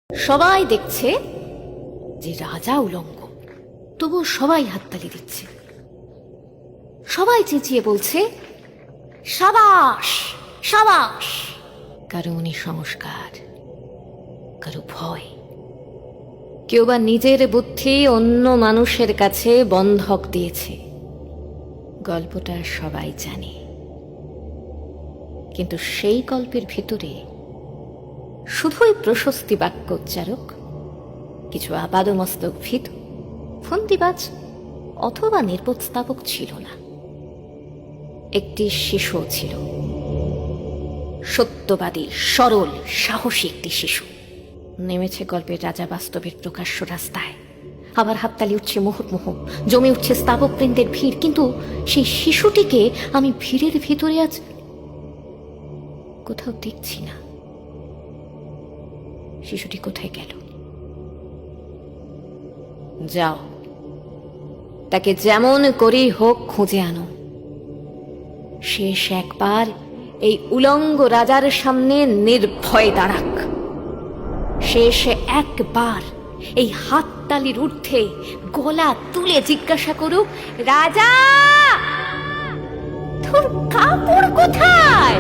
সবাই দেখছে যে রাজা উলঙ্গ, তবু সবাই হাততালি দিচ্ছে। সবাই চেঁচিয়ে বলছে সাবাস সাবাস। কারো উনি সংস্কার, কারো ভয়, কেউ বা নিজের বুদ্ধি অন্য মানুষের কাছে বন্ধক দিয়েছে। গল্পটা সবাই জানে, কিন্তু সেই গল্পের ভেতরে শুধুই প্রশস্তি বাক্য উচ্চারক, কিছু আপাদমস্তক ভীতু, ফন্দিবাজ অথবা নির্বোধস্থাপক ছিল না। একটি শিশু ছিল, সত্যবাদী, সরল, সাহসী একটি শিশু। নেমেছে গল্পের রাজা বাস্তবের প্রকাশ্য রাস্তায়। আবার হাততালি উঠছে মুহুর্মুহ, জমে উঠছে স্থাপকবৃন্দের ভিড়। কিন্তু সেই শিশুটিকে আমি ভিড়ের ভিতরে আজ কোথাও দেখছি না। শিশুটি কোথায় গেল? যাও, তাকে যেমন করেই হোক খুঁজে আনো। শেষ একবার এই উলঙ্গ রাজার সামনে নির্ভয় দাঁড়াক। শেষ একবার এই হাততালির ঊর্ধ্বে গলা তুলে জিজ্ঞাসা করুক, রাজা তোর কাপড় কোথায়?